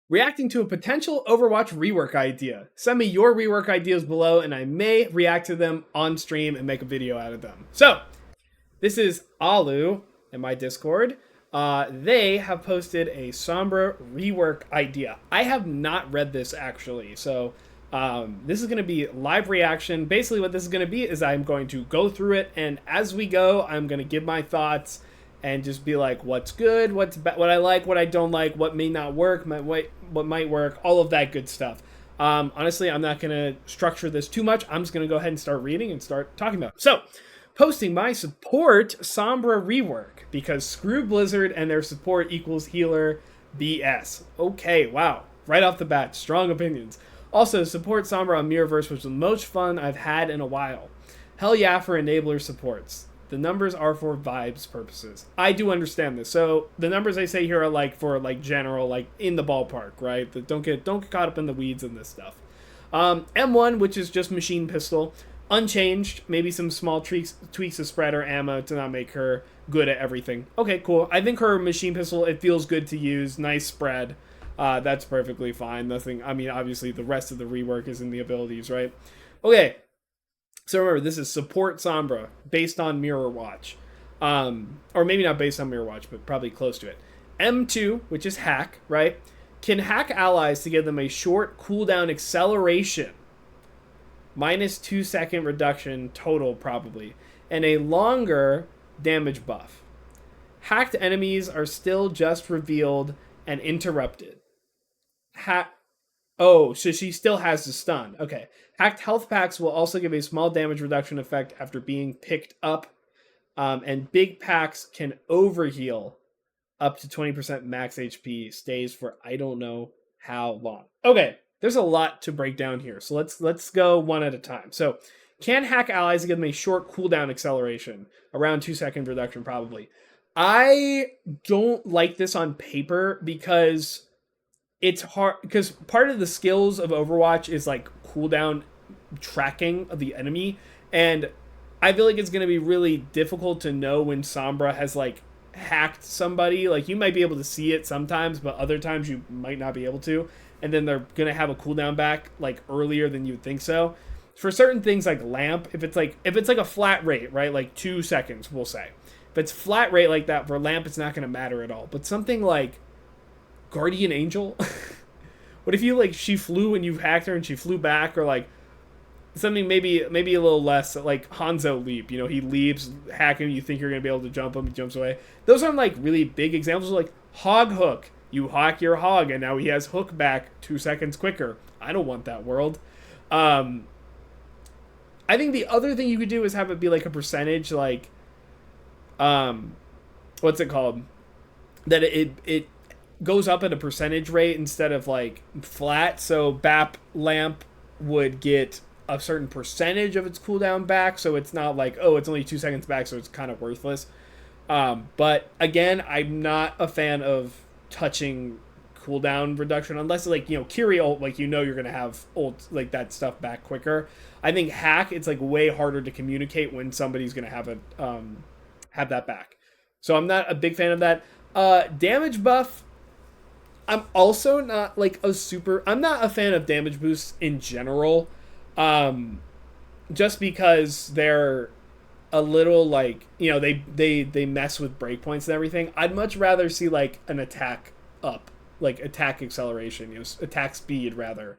Reacting to a potential Overwatch rework idea. Send me your rework ideas below and I may react to them on stream and make a video out of them. So, this is Alu in my Discord. They have posted a Sombra rework idea. I have not read this actually, so this is going to be live reaction. Basically, what this is going to be is I'm going to go through it, and as we go, I'm going to give my thoughts and just be like, what's good, what I like, what I don't like, what may not work, what might work, all of that good stuff. Honestly, I'm not going to structure this too much. I'm just going to go ahead and start reading and start talking about it. So, posting my support Sombra rework, because screw Blizzard and their support equals healer BS. Okay, wow. Right off the bat, strong opinions. Also, support Sombra on Mirrorverse was the most fun I've had in a while. Hell yeah for enabler supports. The numbers are for vibes purposes. I do understand this. So the numbers I say here are like for like general, like in the ballpark, right? Don't get caught up in the weeds in this stuff. M1, which is just machine pistol, unchanged. Maybe some small tweaks of spread or ammo to not make her good at everything. Okay, cool. I think her machine pistol, it feels good to use. Nice spread. That's perfectly fine. Nothing. I mean, obviously the rest of the rework is in the abilities, right? Okay. So remember, this is support Sombra based on Mirror Watch. Or maybe not based on Mirror Watch, but probably close to it. M2, which is hack, right? Can hack allies to give them a short cooldown acceleration. Minus 2 second reduction total, probably. And a longer damage buff. Hacked enemies are still just revealed and interrupted. Oh, so she still has the stun. Okay. Hacked health packs will also give a small damage reduction effect after being picked up. And big packs can overheal up to 20% max HP. Stays for I don't know how long. Okay. There's a lot to break down here. So let's go one at a time. So can hack allies give them a short cooldown acceleration. Around 2 second reduction probably. I don't like this on paper because it's hard, because part of the skills of Overwatch is like cooldown tracking of the enemy, and I feel like it's going to be really difficult to know when Sombra has like hacked somebody. Like you might be able to see it sometimes, but other times you might not be able to, and then they're going to have a cooldown back like earlier than you would think so. For certain things like lamp, if it's like a flat rate, right, like 2 seconds, we'll say. If it's flat rate like that for lamp, it's not going to matter at all. But something like Guardian Angel, what if you like she flew and you hacked her and she flew back, or like something maybe a little less like Hanzo leap, you know, he leaps, hacking, you think you're gonna be able to jump him, he jumps away. Those aren't like really big examples. Like hog hook, you hack your hog and now he has hook back 2 seconds quicker. I don't want that world. I think the other thing you could do is have it be like a percentage, like what's it called, that it goes up at a percentage rate instead of like flat. So BAP lamp would get a certain percentage of its cooldown back, so it's not like, oh, it's only 2 seconds back, so it's kind of worthless. But again, I'm not a fan of touching cooldown reduction unless like, you know, Kiri ult, like, you know, you're gonna have ult like that stuff back quicker. I think hack, it's like way harder to communicate when somebody's gonna have that back. So I'm not a big fan of that. Damage buff, I'm also not like I'm not a fan of damage boosts in general. Just because they're a little like, you know, they mess with breakpoints and everything. I'd much rather see like an attack up, like attack acceleration, you know, attack speed rather.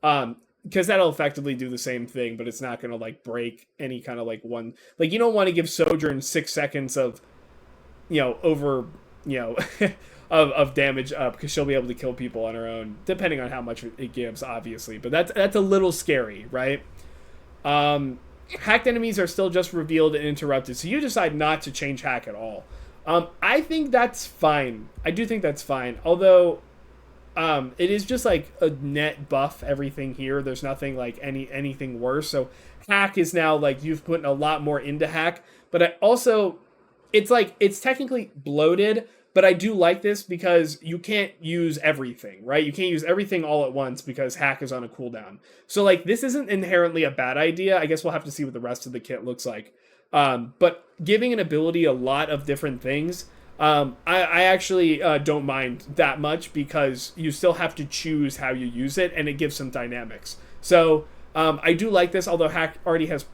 Because that'll effectively do the same thing, but it's not going to like break any kind of like one, like you don't want to give Sojourn 6 seconds of, you know, over, you know, of damage up, because she'll be able to kill people on her own, depending on how much it gives, obviously. But that's a little scary, right? Hacked enemies are still just revealed and interrupted, so you decide not to change hack at all. I think that's fine. I do think that's fine. Although, it is just like a net buff everything here. There's nothing like anything worse. So hack is now like you've put a lot more into hack, but it's like it's technically bloated. But I do like this because you can't use everything, right? You can't use everything all at once because hack is on a cooldown. So, like, this isn't inherently a bad idea. I guess we'll have to see what the rest of the kit looks like. But giving an ability a lot of different things, I actually don't mind that much because you still have to choose how you use it, and it gives some dynamics. So I do like this, although Hack already has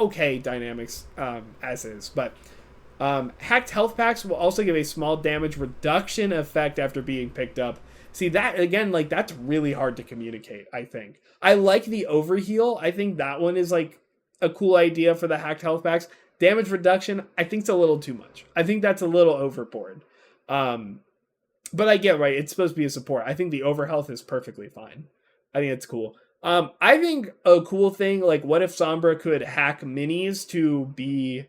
okay dynamics as is. But hacked health packs will also give a small damage reduction effect after being picked up. See that again, like that's really hard to communicate. I think I like the overheal. I think that one is like a cool idea for the hacked health packs. Damage reduction, I think it's a little too much. I think that's a little overboard. Um, but I get right. It's supposed to be a support. I think the overhealth is perfectly fine. I think it's cool. I think a cool thing, like what if Sombra could hack minis to be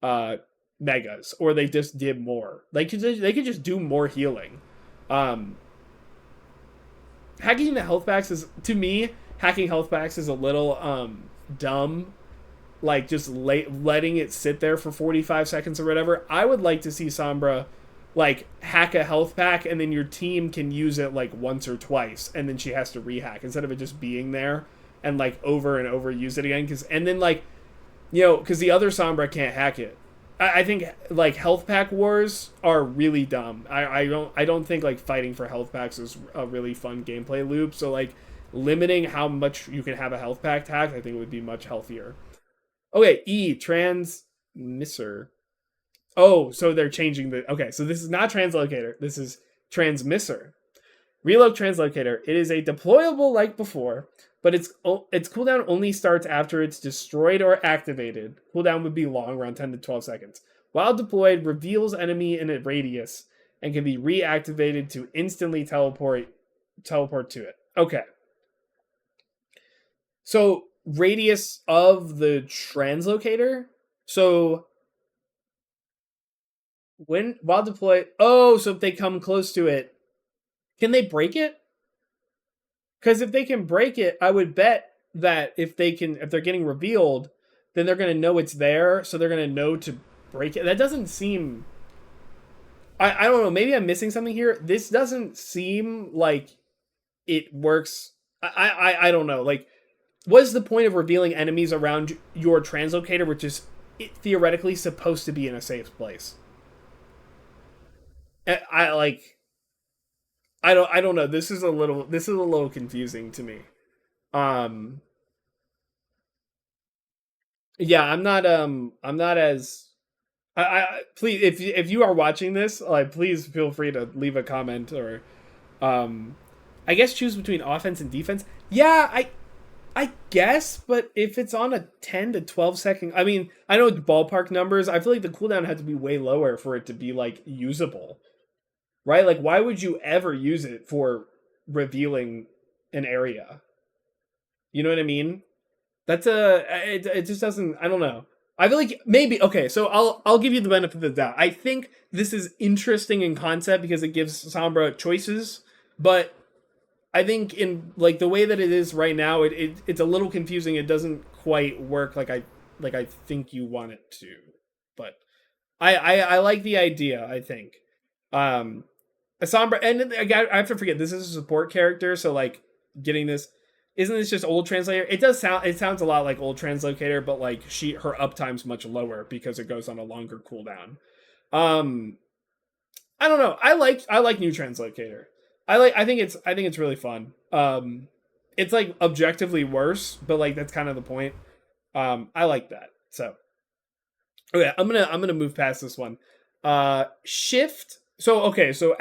uh megas, or they just did more. They could just do more healing. Um, hacking the health packs is, to me, hacking health packs is a little dumb, like just letting it sit there for 45 seconds or whatever. I would like to see Sombra like hack a health pack and then your team can use it like once or twice and then she has to rehack instead of it just being there and like over and over use it again, cuz and then like because the other Sombra can't hack it. I think like health pack wars are really dumb. I don't think like fighting for health packs is a really fun gameplay loop. So like limiting how much you can have a health pack hacked, I think would be much healthier. Okay, transmitter. Oh, so they're changing the. Okay, so this is not translocator. This is transmitter. Reload translocator. It is a deployable like before, but its cooldown only starts after it's destroyed or activated. Cooldown would be long, around 10 to 12 seconds. While deployed, reveals enemy in a radius and can be reactivated to instantly teleport to it. Okay. So radius of the translocator. So while deployed, so if they come close to it, can they break it? Because if they can break it, I would bet that if they're getting revealed, then they're gonna know it's there, so they're gonna know to break it. That doesn't seem. I don't know. Maybe I'm missing something here. This doesn't seem like it works. I don't know. Like, what is the point of revealing enemies around your translocator, which is theoretically supposed to be in a safe place? I like. I don't know. This is a little confusing to me. Um yeah, I'm not as please if you are watching this, like please feel free to leave a comment or um I guess choose between offense and defense. Yeah, I guess, but if it's on a 10 to 12 second, I mean, I know it's ballpark numbers. I feel like the cooldown had to be way lower for it to be like usable. Right? Like why would you ever use it for revealing an area? You know what I mean? That's it just doesn't. I don't know. I feel like maybe okay. So I'll give you the benefit of the doubt. I think this is interesting in concept because it gives Sombra choices, but I think in like the way that it is right now, it's a little confusing. It doesn't quite work like I think you want it to. But I like the idea. I think a Sombra, and again, I have to forget this is a support character, so like getting this, isn't this just old translator? It sounds a lot like old translocator, but like her uptime's much lower because it goes on a longer cooldown. Um, I don't know. I like new translocator. I think it's really fun. It's like objectively worse, but like that's kind of the point. I like that. So okay, I'm gonna move past this one. Shift. So okay, so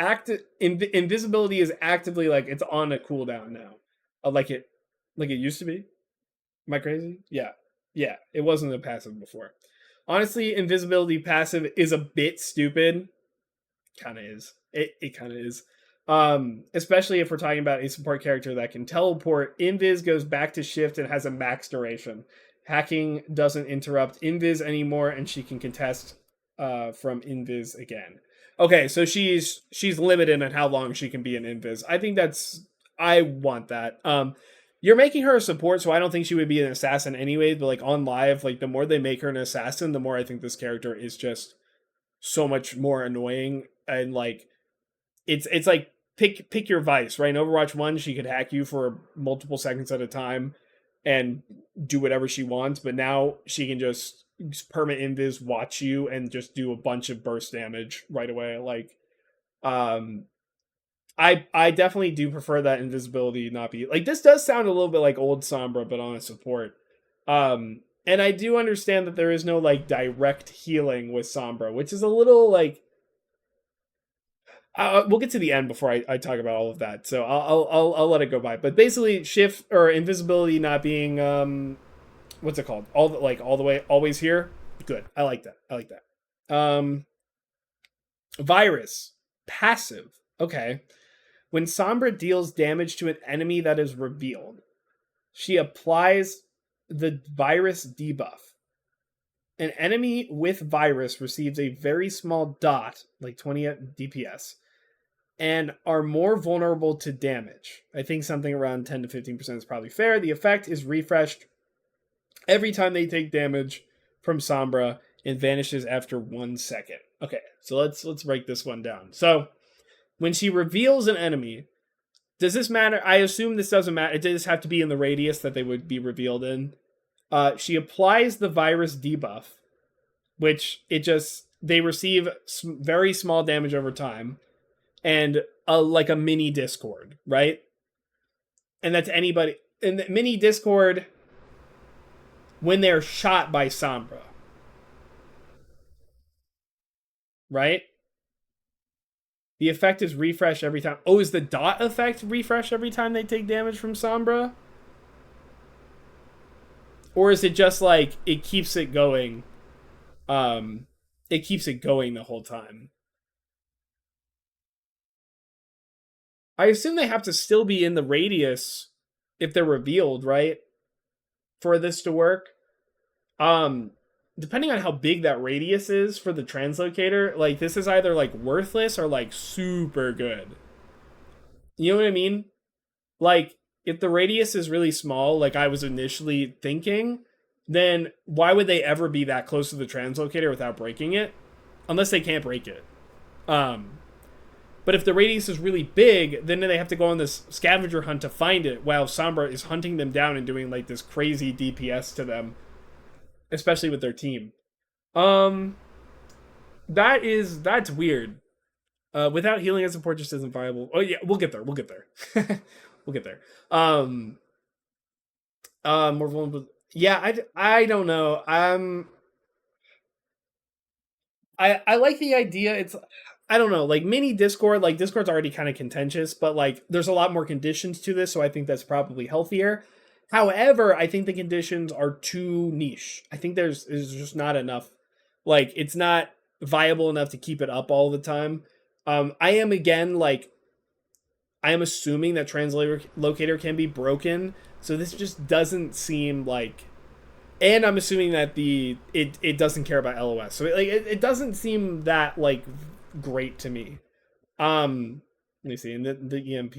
invisibility is actively like it's on a cooldown now. Like it used to be. Am I crazy? Yeah. Yeah. It wasn't a passive before. Honestly, invisibility passive is a bit stupid. Kind of is. It kind of is. Especially if we're talking about a support character that can teleport. Invis goes back to shift and has a max duration. Hacking doesn't interrupt Invis anymore, and she can contest from Invis again. Okay, so she's limited on how long she can be an Invis. I want that. You're making her a support, so I don't think she would be an assassin anyway. But like on live, like the more they make her an assassin, the more I think this character is just so much more annoying. And like it's like pick your vice, right? In Overwatch 1, she could hack you for multiple seconds at a time and do whatever she wants, but now she can just perma invis watch you and just do a bunch of burst damage right away. Like, um, I definitely do prefer that invisibility not be like this. Does sound a little bit like old Sombra, but on a support. And I do understand that there is no like direct healing with Sombra, which is a little like we'll get to the end before I talk about all of that. So I'll let it go by. But basically, shift or invisibility not being what's it called? All the way always here. Good. I like that. I like that. Virus passive. Okay. When Sombra deals damage to an enemy that is revealed, she applies the virus debuff. An enemy with virus receives a very small dot, like 20 DPS, and are more vulnerable to damage. I think something around 10 to 15% is probably fair. The effect is refreshed every time they take damage from Sombra and vanishes after 1 second. Okay, so let's break this one down. So when she reveals an enemy, does this matter? I assume this doesn't matter. It does have to be in the radius that they would be revealed in. She applies the virus debuff, which they receive very small damage over time, and like a mini Discord, right? And that's anybody in the mini Discord when they're shot by Sombra, right? The effect is refresh every time. Oh, is the dot effect refresh every time they take damage from Sombra? Or is it just like it keeps it going? It keeps it going the whole time. I assume they have to still be in the radius if they're revealed, right? For this to work. Depending on how big that radius is for the translocator, like this is either like worthless or like super good. You know what I mean? Like if the radius is really small, like I was initially thinking, then why would they ever be that close to the translocator without breaking it? Unless they can't break it. But if the radius is really big, then they have to go on this scavenger hunt to find it while Sombra is hunting them down and doing like this crazy DPS to them, especially with their team. That's weird. Without healing as support just isn't viable. Oh yeah, we'll get there. We'll get there. We'll get there. More vulnerable. Yeah, I don't know. I like the idea. It's I don't know, like mini Discord, like Discord's already kind of contentious, but like there's a lot more conditions to this, so I think that's probably healthier. However, I think the conditions are too niche. I think there's just not enough. Like it's not viable enough to keep it up all the time. I am again like I am assuming that translator locator can be broken, so this just doesn't seem like. And I'm assuming that it doesn't care about LOS, so it doesn't seem that like great to me. Let me see in the EMP.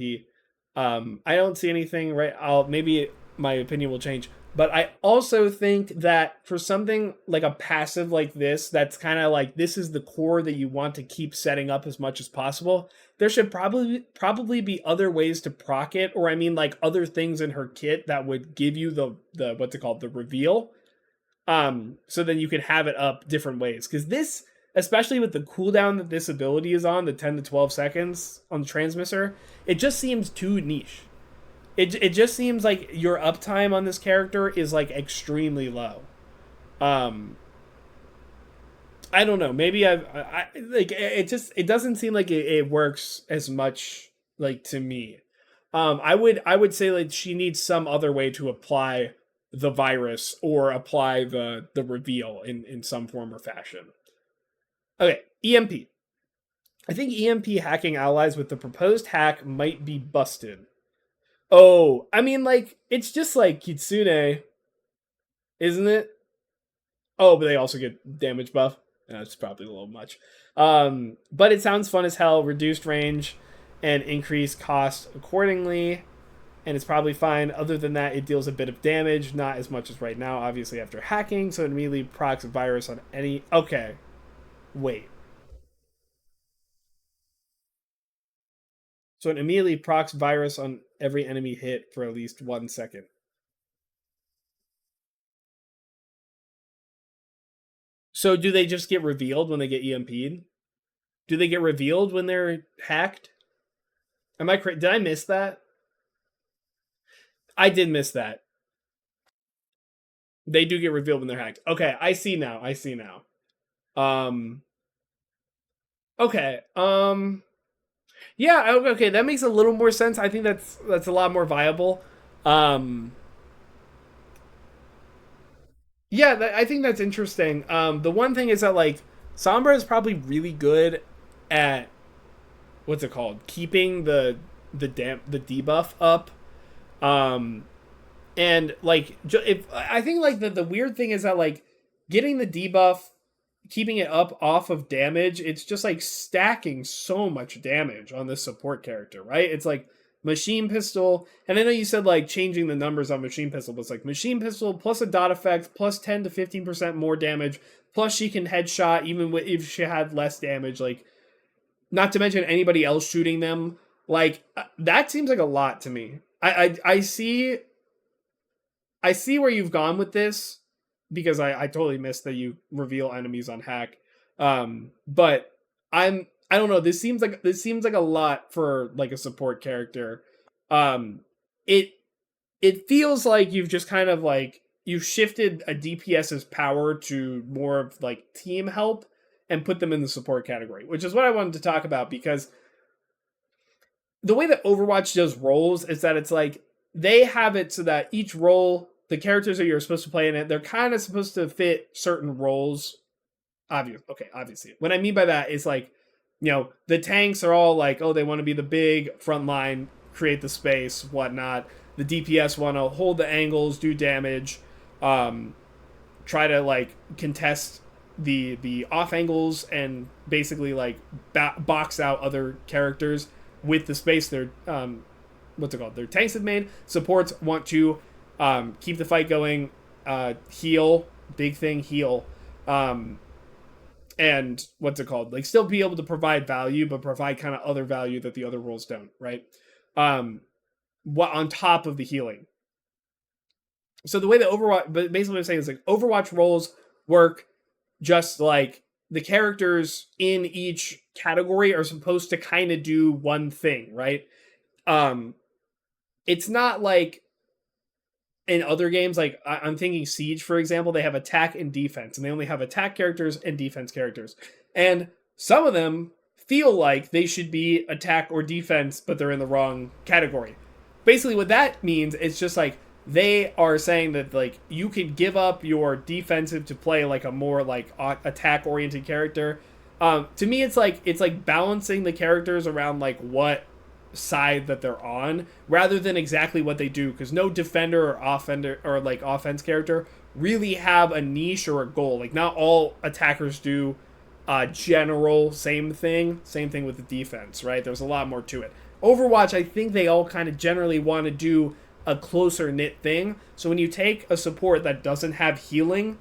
I don't see anything right. Maybe my opinion will change, but I also think that for something like a passive like this, that's kind of like this is the core that you want to keep setting up as much as possible. There should probably be other ways to proc it, or I mean like other things in her kit that would give you the what's it called, the reveal. So then you could have it up different ways, because this, especially with the cooldown that this ability is on, the 10 to 12 seconds on the transmitter, it just seems too niche. It just seems like your uptime on this character is like extremely low. I don't know. Maybe I like it doesn't seem like it works as much like to me. I would say like she needs some other way to apply the virus or apply the reveal in some form or fashion. Okay, EMP. I think EMP hacking allies with the proposed hack might be busted. Oh, I mean, like, it's just like Kitsune, isn't it? Oh, but they also get damage buff. That's probably a little much. But it sounds fun as hell. Reduced range and increased cost accordingly. And it's probably fine. Other than that, it deals a bit of damage. Not as much as right now, obviously, after hacking. So it immediately procs a virus on any... Okay. Wait. So it immediately procs virus on every enemy hit for at least 1 second. So do they just get revealed when they get EMP'd? Do they get revealed when they're hacked? Am I correct? Did I miss that? I did miss that. They do get revealed when they're hacked. Okay, I see now. I see now. Um. Okay. Yeah. Okay. That makes a little more sense. I think that's a lot more viable. Um. Yeah. I think that's interesting. The one thing is that like Sombra is probably really good at what's it called, keeping the debuff up. Um. And like, if I think like the weird thing is that like getting the debuff, keeping it up off of damage, it's just like stacking so much damage on this support character, right? It's like machine pistol, and I know you said like changing the numbers on machine pistol, but it's like machine pistol plus a dot effect plus 10 to 15% more damage, plus she can headshot even if she had less damage, like not to mention anybody else shooting them. Like that seems like a lot to me. I see where you've gone with this because I totally missed that you reveal enemies on hack. But I don't know. This seems like a lot for like a support character. Um, it it feels like you've just kind of like you've shifted a DPS's power to more of like team help and put them in the support category, which is what I wanted to talk about because the way that Overwatch does roles is that it's like they have it so that each role, the characters that you're supposed to play in it, they're kind of supposed to fit certain roles. Obviously. What I mean by that is like, the tanks are all like, oh, they want to be the big front line, create the space, whatnot. The DPS want to hold the angles, do damage, try to like contest the off angles and basically like box out other characters with the space they're what's it called? Their tanks have made. Supports want to keep the fight going, heal, big thing, heal, and what's it called? Like still be able to provide value, but provide kind of other value that the other roles don't, right? What on top of the healing. So the way that Overwatch, but basically what I'm saying is like Overwatch roles work just like the characters in each category are supposed to kind of do one thing, right? Um, it's not like in other games, like I'm thinking Siege, for example, they have attack and defense, and they only have attack characters and defense characters. And some of them feel like they should be attack or defense, but they're in the wrong category. Basically, what that means is just like they are saying that like you could give up your defensive to play like a more like attack oriented character. To me, it's like balancing the characters around like what side that they're on rather than exactly what they do, because no defender or offender or like offense character really have a niche or a goal. Like not all attackers do general same thing with the defense, right? There's a lot more to it. Overwatch, I think they all kind of generally want to do a closer knit thing. So when you take a support that doesn't have healing,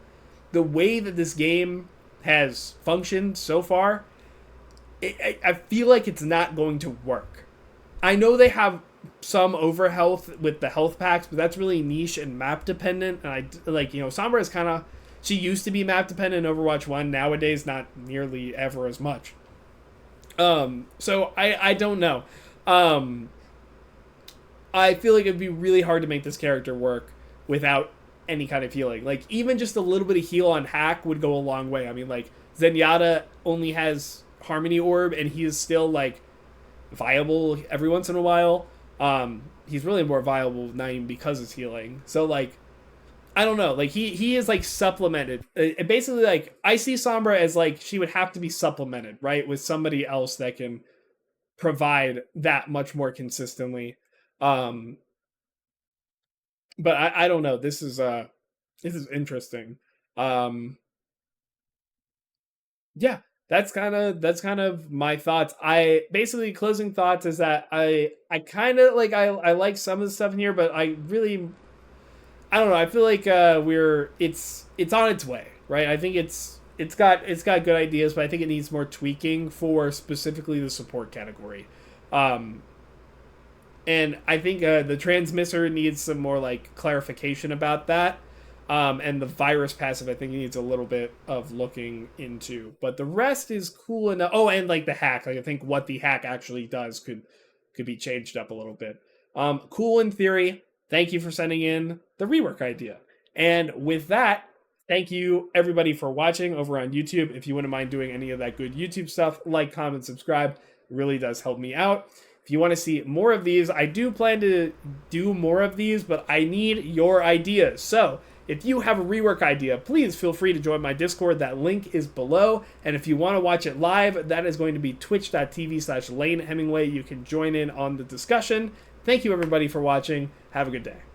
the way that this game has functioned so far, I feel like it's not going to work. I know they have some overhealth with the health packs, but that's really niche and map dependent. And I like, Sombra is kind of, she used to be map dependent in Overwatch 1. Nowadays, not nearly ever as much. So I don't know. I feel like it'd be really hard to make this character work without any kind of healing. Like even just a little bit of heal on hack would go a long way. I mean, like Zenyatta only has Harmony Orb, and he is still like viable every once in a while. He's really more viable not even because it's healing. So like, I don't know. Like he is like supplemented. Basically, like I see Sombra as like she would have to be supplemented, right, with somebody else that can provide that much more consistently. But I don't know. This is interesting. Um, yeah, that's kind of my thoughts. I basically closing thoughts is that I kind of like I like some of the stuff in here, but I don't know. I feel like it's on its way, right? I think it's got good ideas, but I think it needs more tweaking for specifically the support category. And I think the transmitter needs some more like clarification about that. And the virus passive, I think, needs a little bit of looking into. But the rest is cool enough. Oh, and like the hack. Like I think what the hack actually does could be changed up a little bit. Cool in theory. Thank you for sending in the rework idea. And with that, thank you everybody for watching over on YouTube. If you wouldn't mind doing any of that good YouTube stuff, like, comment, subscribe. It really does help me out. If you want to see more of these, I do plan to do more of these, but I need your ideas. So if you have a rework idea, please feel free to join my Discord. That link is below. And if you want to watch it live, that is going to be twitch.tv/Lane Hemingway. You can join in on the discussion. Thank you everybody for watching. Have a good day.